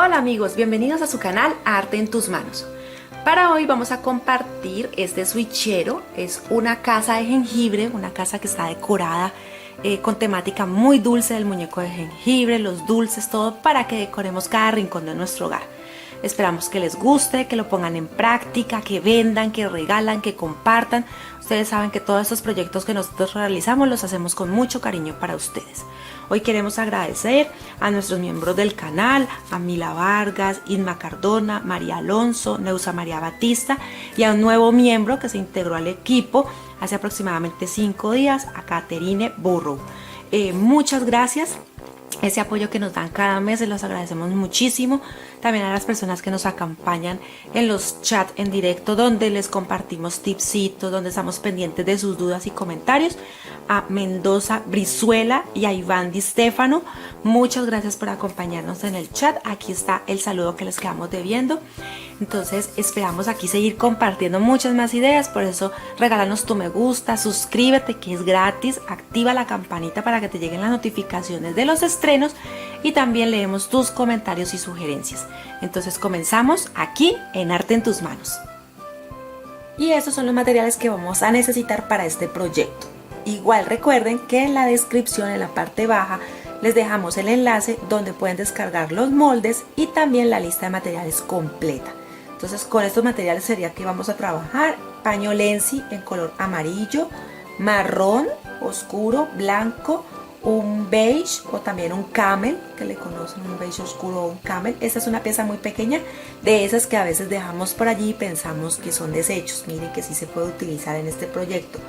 Hola amigos, bienvenidos a su canal Arte en tus manos. Para hoy vamos a compartir este switchero. Es una casa de jengibre, una casa que está decorada con temática muy dulce del muñeco de jengibre, los dulces, todo para que decoremos cada rincón de nuestro hogar. Esperamos que les guste, que lo pongan en práctica, que vendan, que regalan, que compartan. Ustedes saben que todos estos proyectos que nosotros realizamos los hacemos con mucho cariño para ustedes. Hoy queremos agradecer a nuestros miembros del canal, a Mila Vargas, Inma Cardona, María Alonso, Neusa María Batista y a un nuevo miembro que se integró al equipo hace aproximadamente 5 días, a Caterine Burrow. Muchas gracias. Ese apoyo que nos dan cada mes se los agradecemos muchísimo. También a las personas que nos acompañan en los chats en directo, donde les compartimos tipsitos, donde estamos pendientes de sus dudas y comentarios. A Mendoza Brizuela y a Iván Di Stefano, muchas gracias por acompañarnos en el chat. Aquí está el saludo que les quedamos debiendo. Entonces esperamos aquí seguir compartiendo muchas más ideas, por eso regálanos tu me gusta, suscríbete que es gratis, activa la campanita para que te lleguen las notificaciones de los estrenos y también leemos tus comentarios y sugerencias. Entonces comenzamos aquí en Arte en tus manos. Y estos son los materiales que vamos a necesitar para este proyecto. Igual recuerden que en la descripción, en la parte baja, les dejamos el enlace donde pueden descargar los moldes y también la lista de materiales completa. Entonces con estos materiales sería que vamos a trabajar paño Lenzi en color amarillo, marrón oscuro, blanco, un beige o también un camel, que le conocen, un beige oscuro o un camel. Esta es una pieza muy pequeña, de esas que a veces dejamos por allí y pensamos que son desechos. Miren que sí se puede utilizar en este proyecto.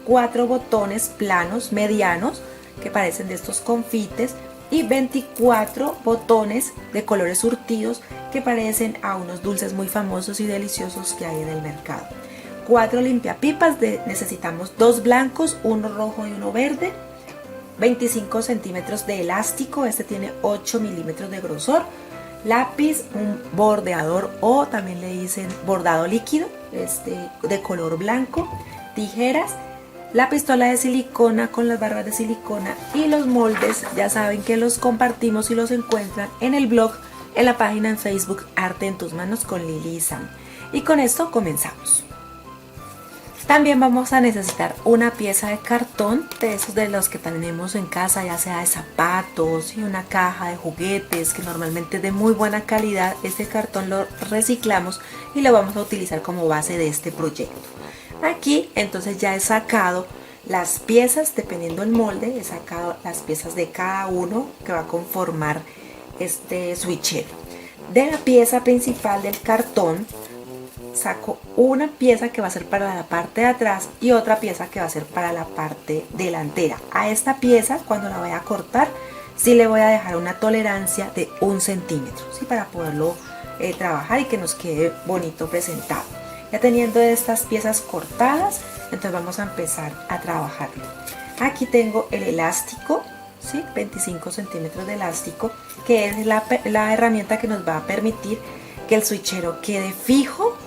4 botones planos medianos que parecen de estos confites y 24 botones de colores surtidos que parecen a unos dulces muy famosos y deliciosos que hay en el mercado. 4 limpiapipas, necesitamos 2 blancos, uno rojo y uno verde, 25 centímetros de elástico, este tiene 8 milímetros de grosor, lápiz, un bordeador o también le dicen bordado líquido, de color blanco, tijeras, la pistola de silicona con las barras de silicona y los moldes. Ya saben que los compartimos y los encuentran en el blog, en la página en Facebook Arte en tus manos con Lili y Sam. Y con esto comenzamos. También vamos a necesitar una pieza de cartón, de esos de los que tenemos en casa, ya sea de zapatos, y una caja de juguetes que normalmente es de muy buena calidad. Este cartón lo reciclamos y lo vamos a utilizar como base de este proyecto. Aquí entonces ya he sacado las piezas, dependiendo del molde, he sacado las piezas de cada uno que va a conformar este switchero. De la pieza principal del cartón saco una pieza que va a ser para la parte de atrás y otra pieza que va a ser para la parte delantera. A esta pieza, cuando la voy a cortar, sí le voy a dejar una tolerancia de 1 centímetro, ¿sí? Para poderlo trabajar y que nos quede bonito presentado. Ya teniendo estas piezas cortadas, entonces vamos a empezar a trabajarlo. Aquí tengo el elástico, ¿sí? 25 centímetros de elástico, que es la herramienta que nos va a permitir que el switchero quede fijo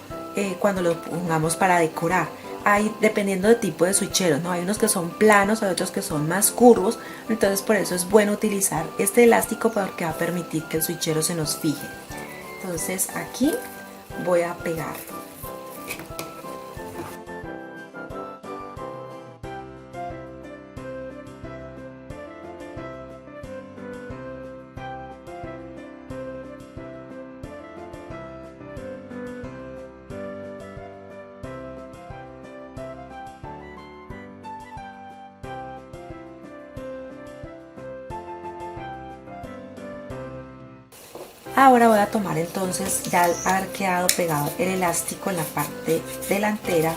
cuando lo pongamos para decorar. Hay, dependiendo del tipo de switcheros, ¿no? Hay unos que son planos, hay otros que son más curvos, entonces por eso es bueno utilizar este elástico porque va a permitir que el switchero se nos fije. Entonces aquí voy a pegarlo. Ahora voy a tomar entonces, ya al haber quedado pegado el elástico en la parte delantera,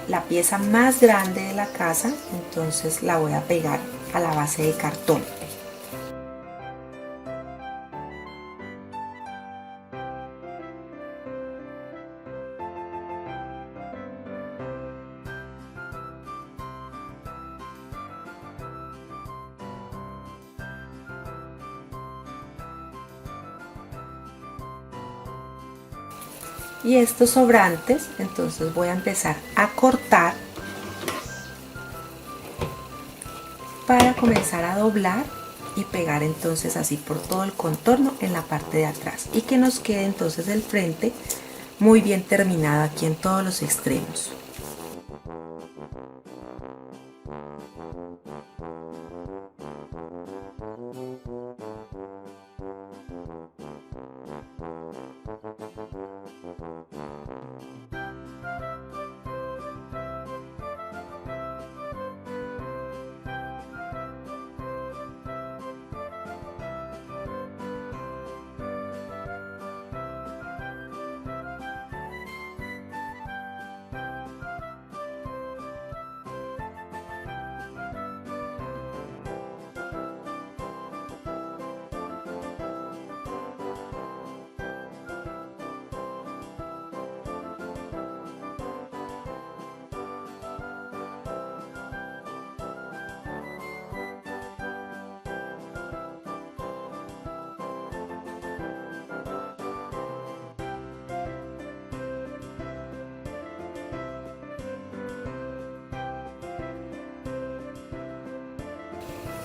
la pieza más grande de la casa, entonces la voy a pegar a la base de cartón. Y estos sobrantes, entonces voy a empezar a cortar para comenzar a doblar y pegar entonces así por todo el contorno en la parte de atrás, y que nos quede entonces el frente muy bien terminado aquí en todos los extremos.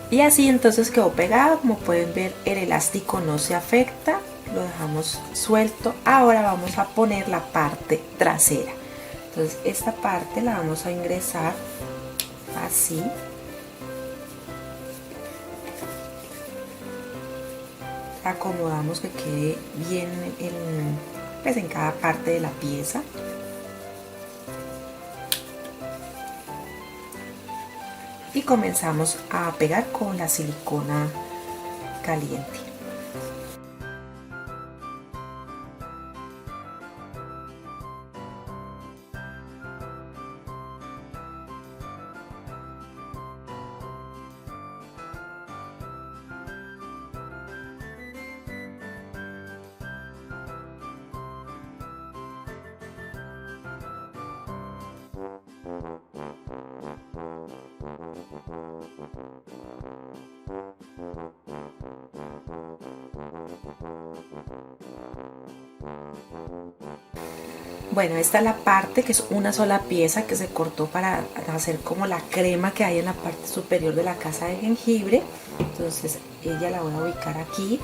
Y así entonces quedó pegado. Como pueden ver, el elástico no se afecta, lo dejamos suelto. Ahora vamos a poner la parte trasera. Entonces esta parte la vamos a ingresar así. Acomodamos que quede bien pues en cada parte de la pieza. Y comenzamos a pegar con la silicona caliente. Bueno, esta es la parte que es una sola pieza que se cortó para hacer como la crema que hay en la parte superior de la casa de jengibre. Entonces ella la voy a ubicar aquí.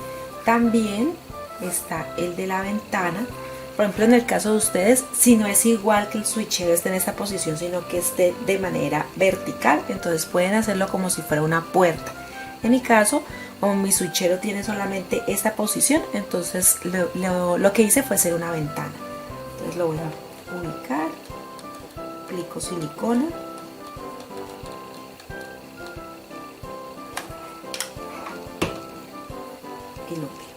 También está el de la ventana. Por ejemplo, en el caso de ustedes, si no es igual que el switchero esté en esta posición, sino que esté de manera vertical, entonces pueden hacerlo como si fuera una puerta. En mi caso, como mi switchero tiene solamente esta posición, entonces lo que hice fue hacer una ventana. Entonces lo voy a ubicar, aplico silicona y lo pego.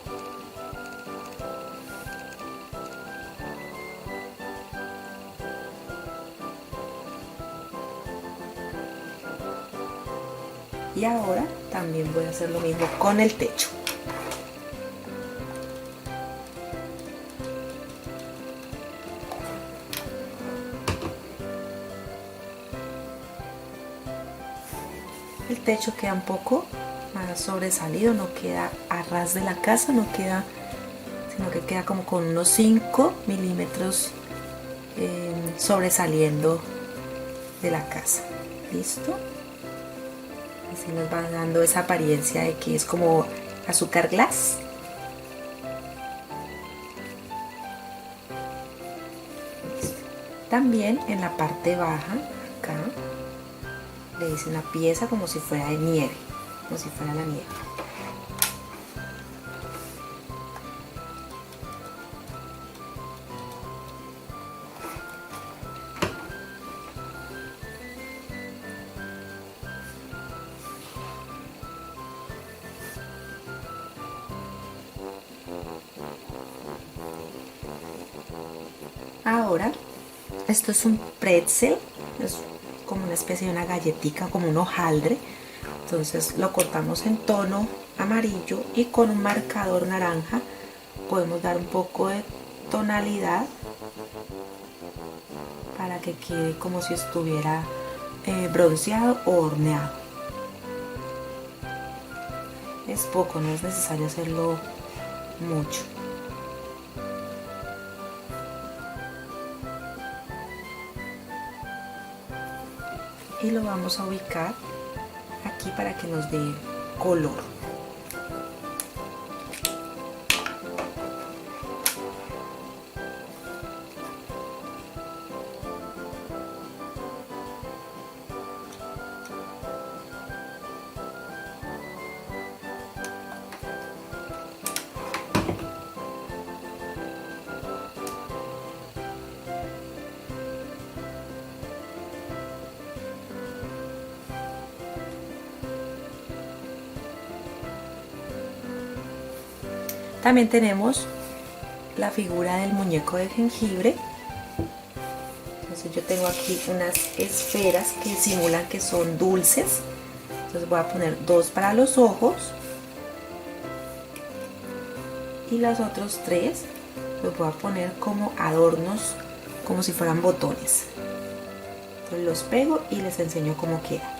Y ahora también voy a hacer lo mismo con el techo. El techo queda un poco más sobresalido, no queda a ras de la casa, no queda, sino que queda como con unos 5 milímetros sobresaliendo de la casa. ¿Listo? Así nos va dando esa apariencia de que es como azúcar glass. Listo. También en la parte baja, acá, le hice una pieza como si fuera de nieve, como si fuera la nieve. Ahora, esto es un pretzel, es como una especie de una galletita, como un hojaldre. Entonces lo cortamos en tono amarillo y con un marcador naranja podemos dar un poco de tonalidad para que quede como si estuviera bronceado o horneado. Es poco, no es necesario hacerlo mucho. Y lo vamos a ubicar aquí para que nos dé color. También tenemos la figura del muñeco de jengibre. Entonces yo tengo aquí unas esferas que simulan que son dulces. Entonces voy a poner 2 para los ojos y los otros 3 los voy a poner como adornos, como si fueran botones. Entonces los pego y les enseño cómo queda.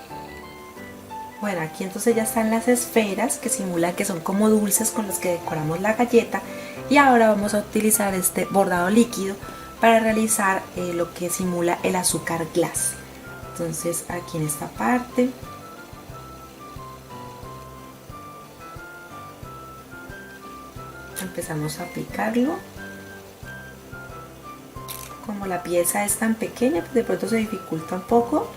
Bueno, aquí entonces ya están las esferas que simulan que son como dulces con los que decoramos la galleta, y ahora vamos a utilizar este bordado líquido para realizar lo que simula el azúcar glass. Entonces aquí en esta parte empezamos a aplicarlo. Como la pieza es tan pequeña, pues de pronto se dificulta un poco.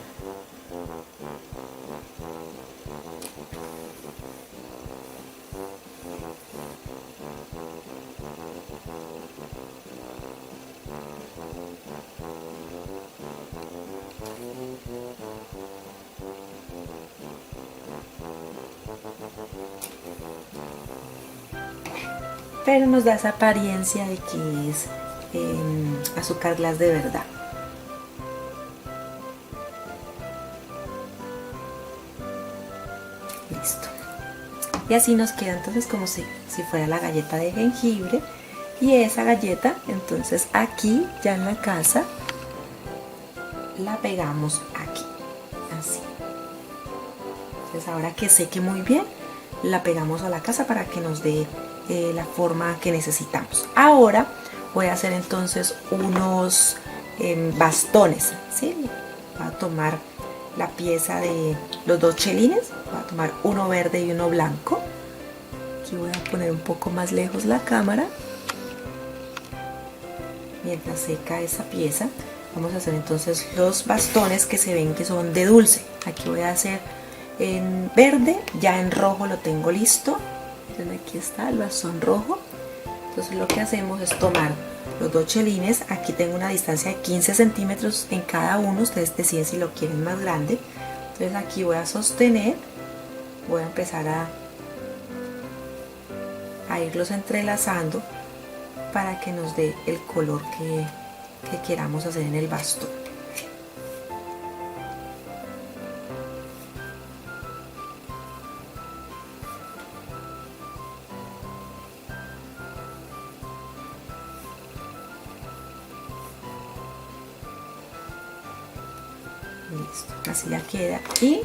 Pero nos da esa apariencia de que es azúcar glass de verdad. Listo. Y así nos queda entonces como si fuera la galleta de jengibre. Y esa galleta, entonces aquí ya en la casa, la pegamos aquí, así. Entonces ahora que seque muy bien, la pegamos a la casa para que nos dé la forma que necesitamos. Ahora voy a hacer entonces unos bastones, ¿sí? Voy a tomar la pieza de los 2 chelines, voy a tomar uno verde y uno blanco. Aquí voy a poner un poco más lejos la cámara. Mientras seca esa pieza, vamos a hacer entonces los bastones que se ven que son de dulce. Aquí voy a hacer en verde, ya en rojo lo tengo listo. Entonces aquí está el bastón rojo. Entonces lo que hacemos es tomar los 2 chelines. Aquí tengo una distancia de 15 centímetros en cada uno. Ustedes deciden si lo quieren más grande. Entonces aquí voy a sostener. Voy a empezar a irlos entrelazando para que nos dé el color que queramos hacer en el bastón. Listo, así ya queda. Y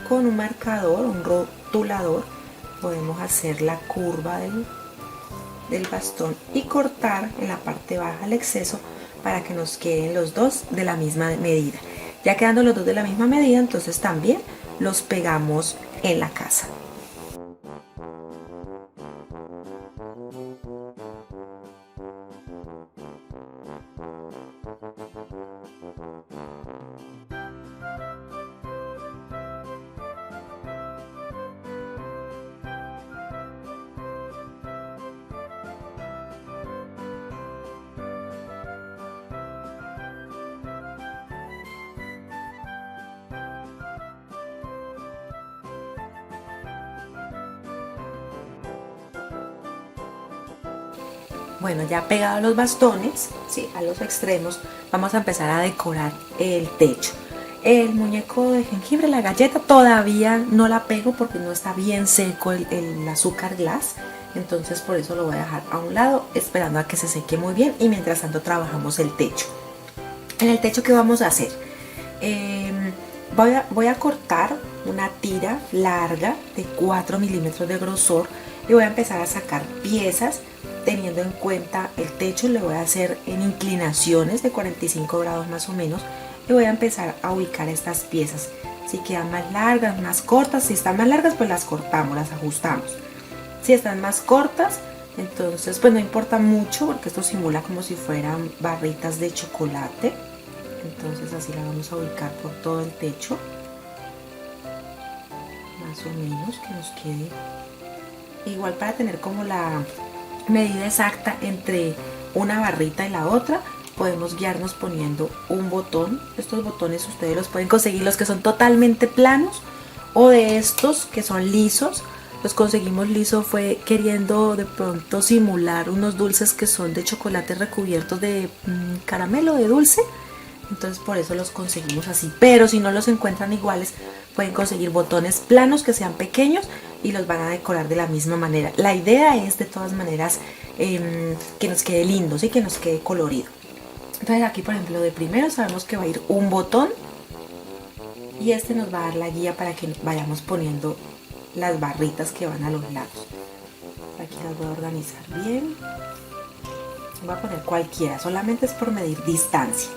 con un marcador, un rotulador, podemos hacer la curva del bastón y cortar en la parte baja el exceso para que nos queden los dos de la misma medida. Ya quedando los dos de la misma medida, entonces también los pegamos en la casa. Bueno, ya pegados los bastones, ¿sí?, a los extremos, vamos a empezar a decorar el techo. El muñeco de jengibre, la galleta, todavía no la pego porque no está bien seco el azúcar glass. Entonces por eso lo voy a dejar a un lado esperando a que se seque muy bien, y mientras tanto trabajamos el techo. En el techo, ¿qué vamos a hacer? Voy a cortar una tira larga de 4 milímetros de grosor y voy a empezar a sacar piezas. Teniendo en cuenta el techo, le voy a hacer en inclinaciones de 45 grados más o menos, y voy a empezar a ubicar estas piezas. Si quedan más largas, más cortas, si están más largas pues las cortamos, las ajustamos. Si están más cortas, entonces pues no importa mucho porque esto simula como si fueran barritas de chocolate. Entonces así la vamos a ubicar por todo el techo, más o menos, que nos quede igual para tener como la medida exacta entre una barrita y la otra. Podemos guiarnos poniendo un botón. Estos botones ustedes los pueden conseguir los que son totalmente planos o de estos que son lisos los conseguimos liso fue queriendo de pronto simular unos dulces que son de chocolate recubiertos de caramelo, de dulce. Entonces por eso los conseguimos así. Pero si no los encuentran iguales, pueden conseguir botones planos que sean pequeños y los van a decorar de la misma manera. La idea es de todas maneras que nos quede lindo, ¿sí? Que nos quede colorido. Entonces aquí por ejemplo de primero sabemos que va a ir un botón y este nos va a dar la guía para que vayamos poniendo las barritas que van a los lados. Aquí las voy a organizar bien. Voy a poner cualquiera, solamente es por medir distancia.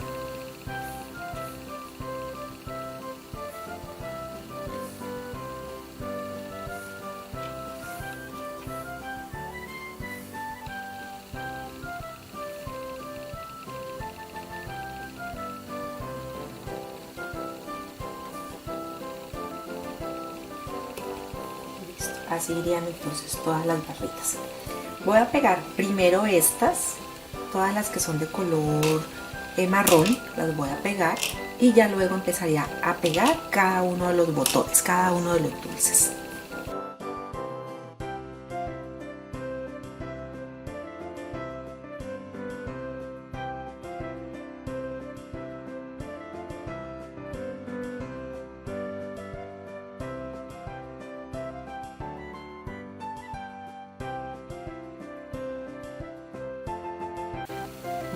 Así irían entonces todas las barritas. Voy a pegar primero estas, todas las que son de color marrón, las voy a pegar y ya luego empezaría a pegar cada uno de los botones, cada uno de los dulces.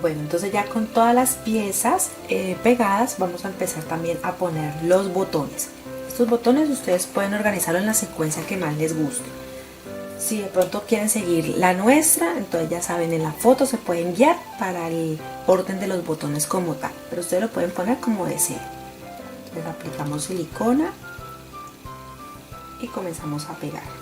Bueno, entonces ya con todas las piezas pegadas vamos a empezar también a poner los botones. Estos botones ustedes pueden organizarlo en la secuencia que más les guste. Si de pronto quieren seguir la nuestra, entonces ya saben, en la foto se pueden guiar para el orden de los botones como tal, pero ustedes lo pueden poner como deseen. Entonces aplicamos silicona y comenzamos a pegar.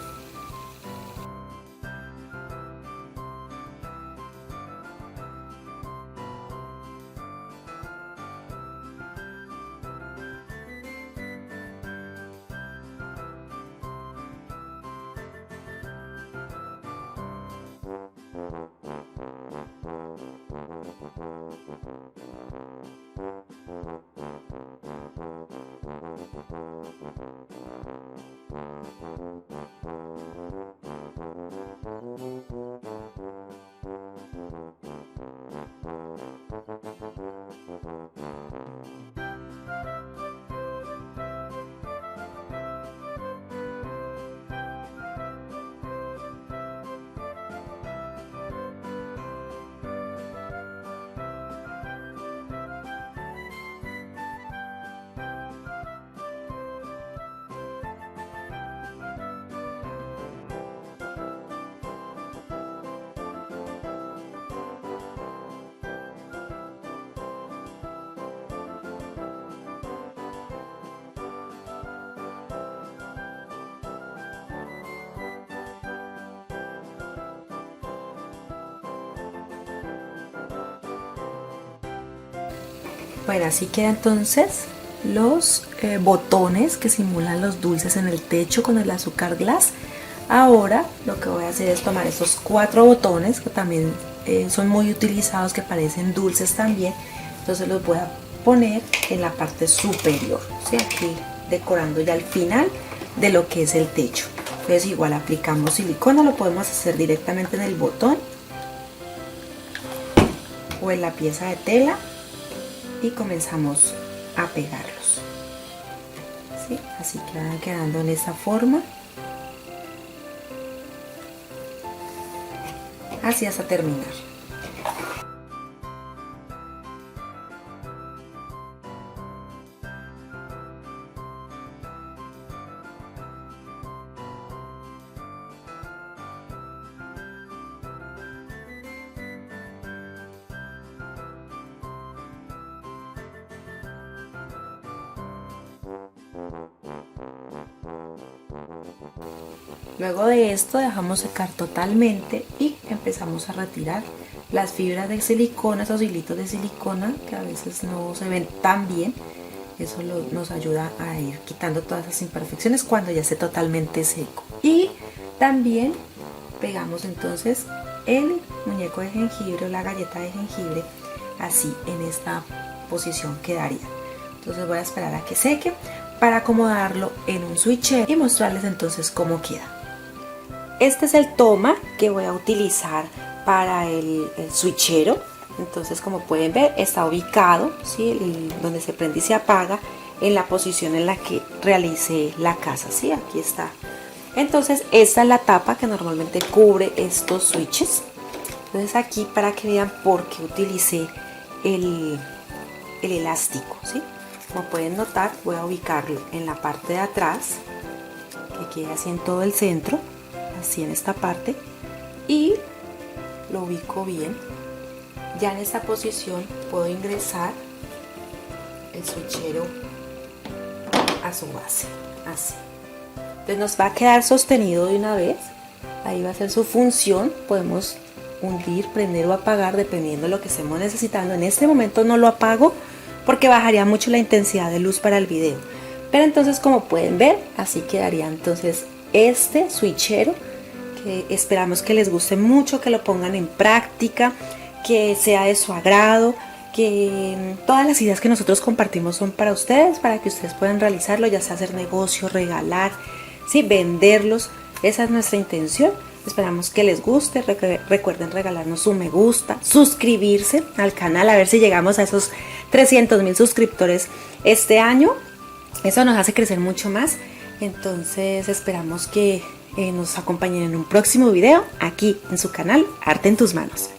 Bueno, así queda entonces los botones que simulan los dulces en el techo con el azúcar glass. Ahora lo que voy a hacer es tomar estos 4 botones que también son muy utilizados, que parecen dulces también. Entonces los voy a poner en la parte superior, ¿sí? Aquí decorando ya el final de lo que es el techo. Entonces igual aplicamos silicona, lo podemos hacer directamente en el botón o en la pieza de tela. Y comenzamos a pegarlos, ¿sí? Así que van quedando en esta forma, así hasta terminar. Luego de esto dejamos secar totalmente y empezamos a retirar las fibras de silicona, esos hilitos de silicona que a veces no se ven tan bien. Eso nos ayuda a ir quitando todas esas imperfecciones cuando ya esté totalmente seco. Y también pegamos entonces el muñeco de jengibre o la galleta de jengibre, así en esta posición quedaría. Entonces voy a esperar a que seque para acomodarlo en un switcher y mostrarles entonces cómo queda. Este es el toma que voy a utilizar para el switchero. Entonces, como pueden ver, está ubicado, ¿sí? Donde se prende y se apaga, en la posición en la que realicé la casa, ¿sí? Aquí está. Entonces, esta es la tapa que normalmente cubre estos switches. Entonces, aquí para que vean por qué utilicé el elástico, ¿sí? Como pueden notar, voy a ubicarlo en la parte de atrás, que quede así en todo el centro, así en esta parte, y lo ubico bien. Ya en esta posición puedo ingresar el switchero a su base, así. Entonces nos va a quedar sostenido de una vez. Ahí va a ser su función. Podemos hundir, prender o apagar dependiendo de lo que estemos necesitando. En este momento no lo apago porque bajaría mucho la intensidad de luz para el video. Pero entonces, como pueden ver, así quedaría entonces este switchero, que esperamos que les guste mucho, que lo pongan en práctica, que sea de su agrado, que todas las ideas que nosotros compartimos son para ustedes, para que ustedes puedan realizarlo, ya sea hacer negocio, regalar, ¿sí? Venderlos. Esa es nuestra intención. Esperamos que les guste. Recuerden regalarnos un me gusta, suscribirse al canal, a ver si llegamos a esos 300,000 suscriptores este año. Eso nos hace crecer mucho más. Entonces esperamos que nos acompañen en un próximo video aquí en su canal Arte en tus manos.